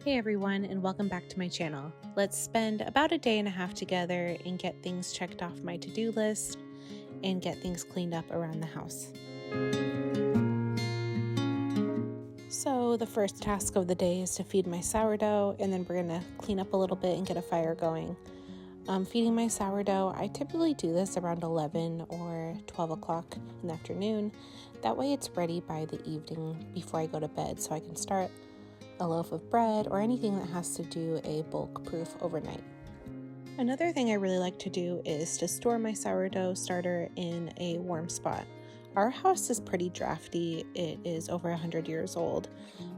Hey everyone, and welcome back to my channel. Let's spend about a day and a half together and get things checked off my to-do list and get things cleaned up around the house. So the first task of the day is to feed my sourdough, and then we're gonna clean up a little bit and get a fire going. Feeding my sourdough, I typically do this around 11 or 12 o'clock in the afternoon. That way it's ready by the evening before I go to bed, so I can start a loaf of bread or anything that has to do a bulk proof overnight. Another thing I really like to do is to store my sourdough starter in a warm spot. Our house is pretty drafty. It is over 100 years old,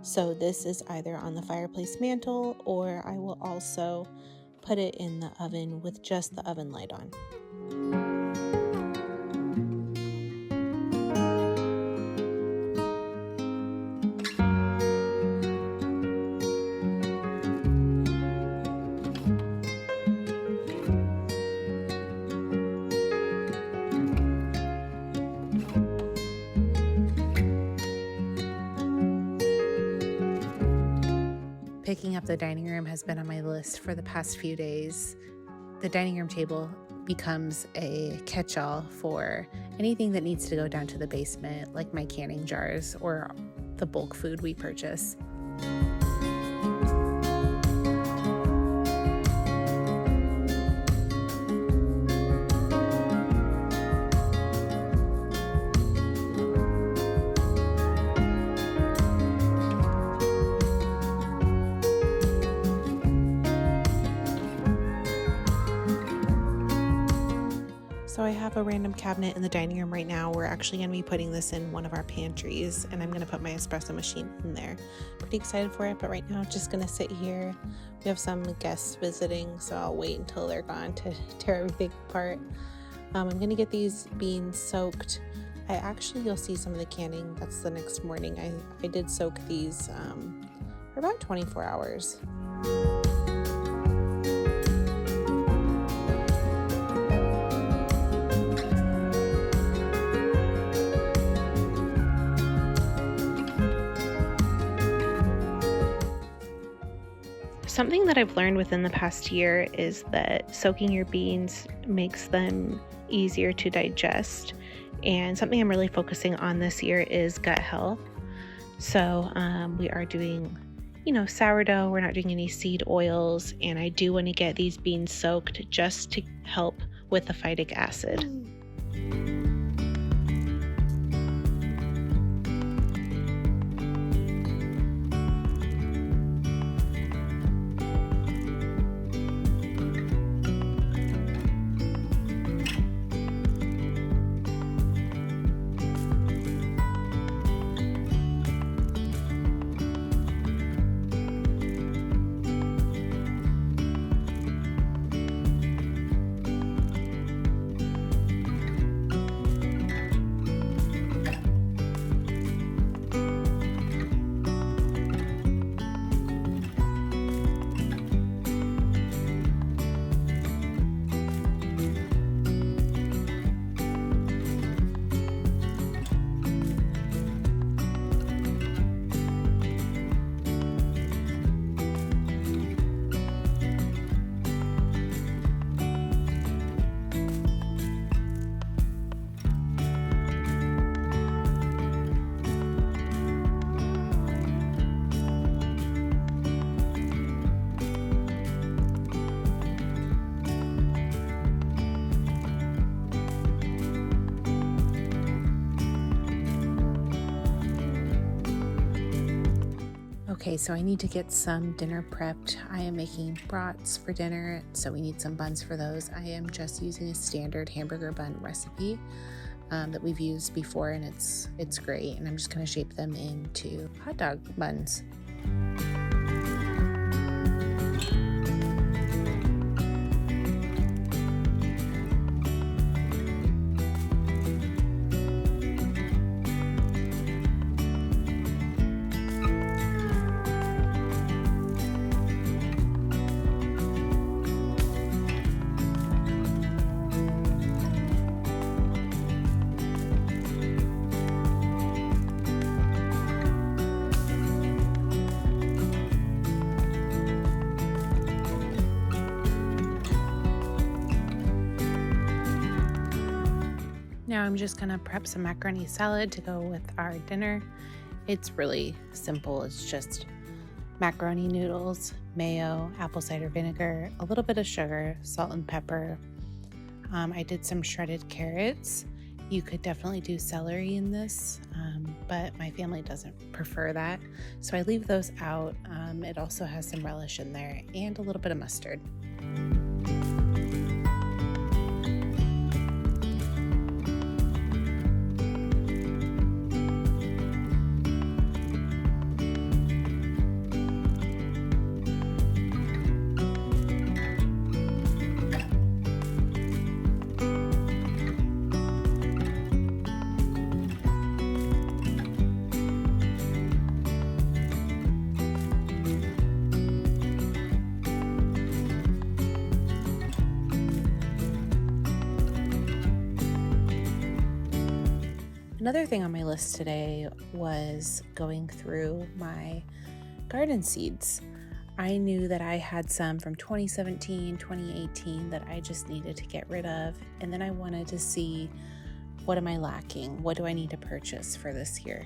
so this is either on the fireplace mantle or I will also put it in the oven with just the oven light on. Picking up the dining room has been on my list for the past few days. The dining room table becomes a catch-all for anything that needs to go down to the basement, like my canning jars or the bulk food we purchase. So I have a random cabinet in the dining room right now. We're actually going to be putting this in one of our pantries, and I'm going to put my espresso machine in there. Pretty excited for it, but right now I'm just going to sit here. We have some guests visiting, so I'll wait until they're gone to tear everything apart. I'm going to get these beans soaked. You'll see some of the canning. That's the next morning. I did soak these for about 24 hours. Something that I've learned within the past year is that soaking your beans makes them easier to digest. And something I'm really focusing on this year is gut health. So we are doing, sourdough. We're not doing any seed oils. And I do want to get these beans soaked just to help with the phytic acid. Okay, so I need to get some dinner prepped. I am making brats for dinner, so we need some buns for those. I am just using a standard hamburger bun recipe that we've used before, and it's great. And I'm just going to shape them into hot dog buns. Now I'm just gonna prep some macaroni salad to go with our dinner. It's really simple. It's just macaroni noodles, mayo, apple cider vinegar, a little bit of sugar, salt and pepper. I did some shredded carrots. You could definitely do celery in this, but my family doesn't prefer that, so I leave those out. It also has some relish in there and a little bit of mustard. Another thing on my list today was going through my garden seeds. I knew that I had some from 2017, 2018 that I just needed to get rid of, and then I wanted to see, what am I lacking? What do I need to purchase for this year?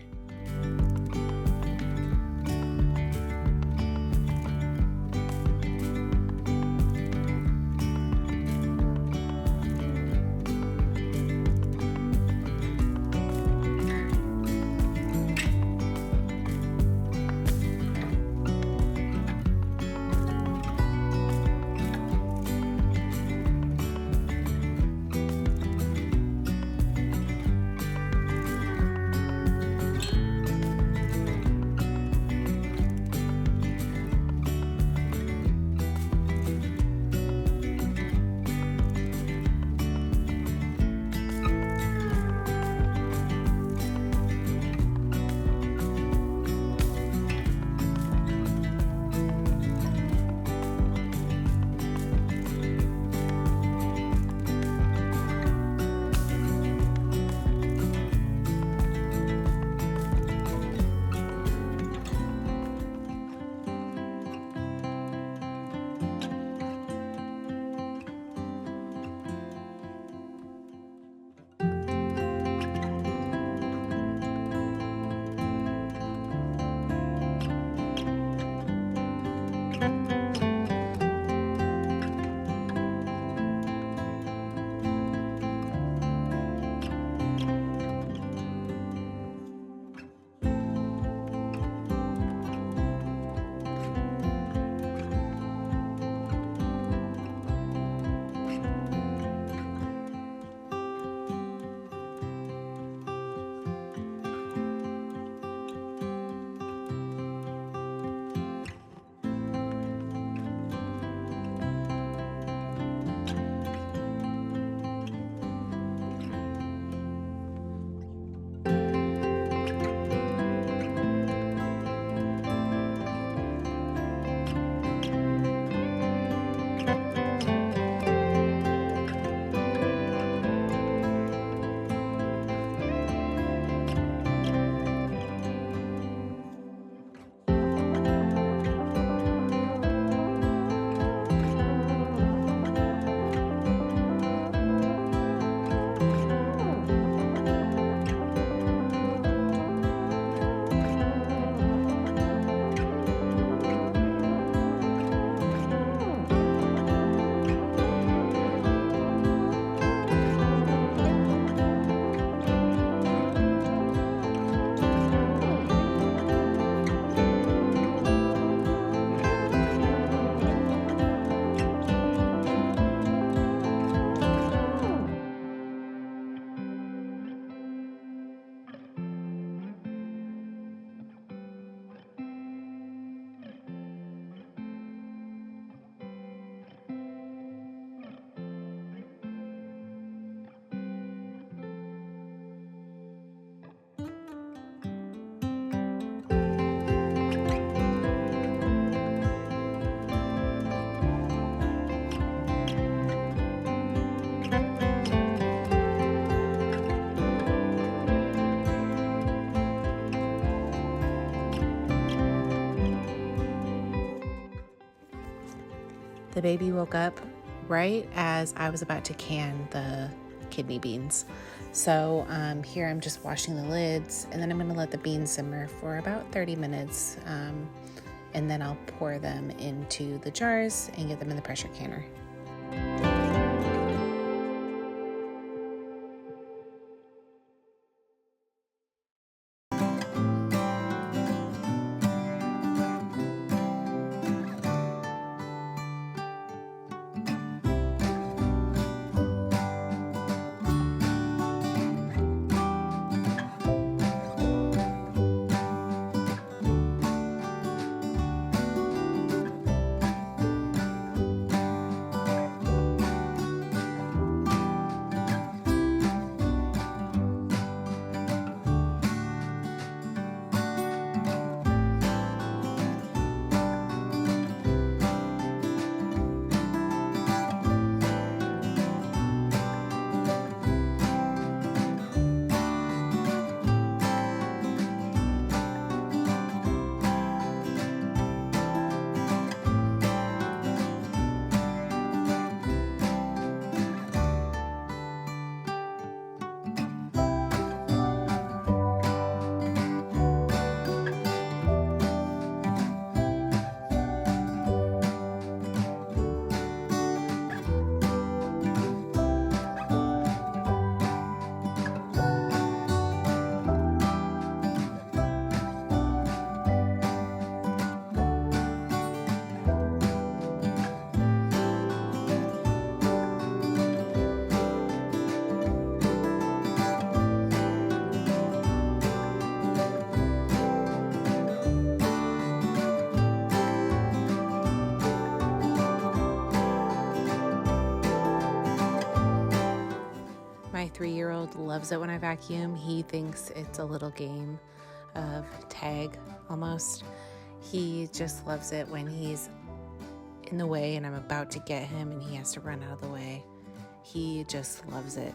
The baby woke up right as I was about to can the kidney beans. So here I'm just washing the lids, and then I'm going to let the beans simmer for about 30 minutes, and then I'll pour them into the jars and get them in the pressure canner. My 3-year-old loves it when I vacuum. He thinks it's a little game of tag almost. He just loves it when he's in the way and I'm about to get him and he has to run out of the way. He just loves it.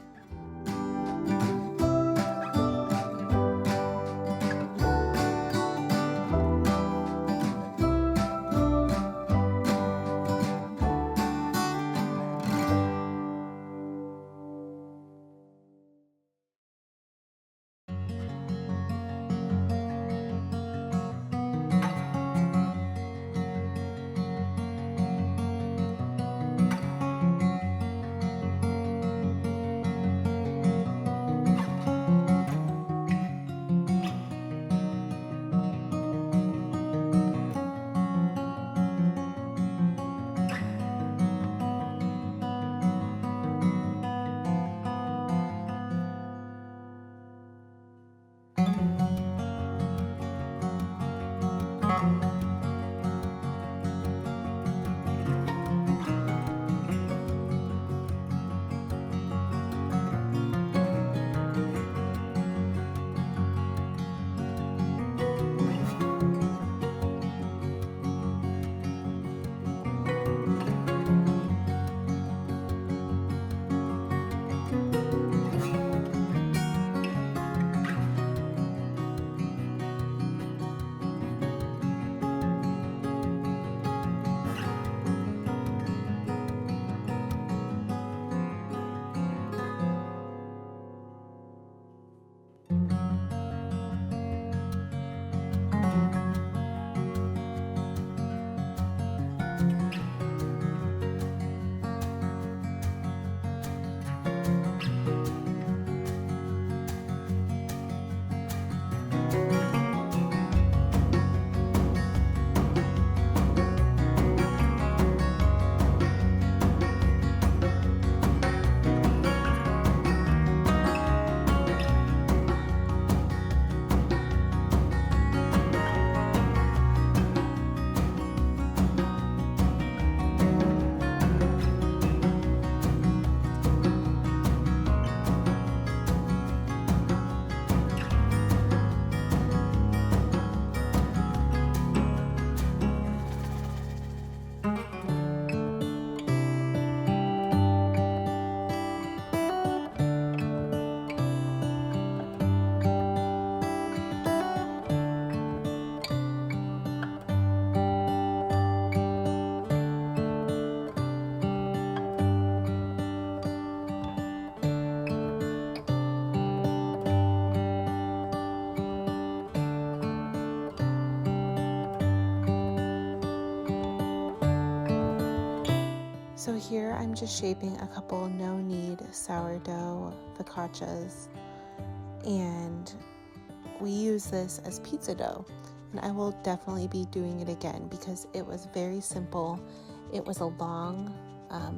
So here I'm just shaping a couple no-knead sourdough focaccias, and we use this as pizza dough, and I will definitely be doing it again because it was very simple. It was a long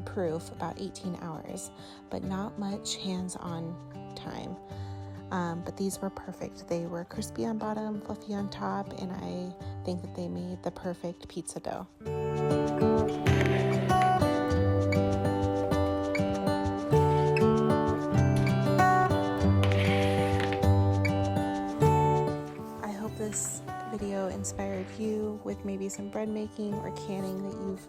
proof, about 18 hours, but not much hands-on time. But these were perfect. They were crispy on bottom, fluffy on top, and I think that they made the perfect pizza dough. I hope this video inspired you with maybe some bread making or canning that you've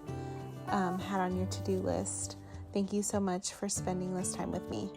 had on your to-do list. Thank you so much for spending this time with me.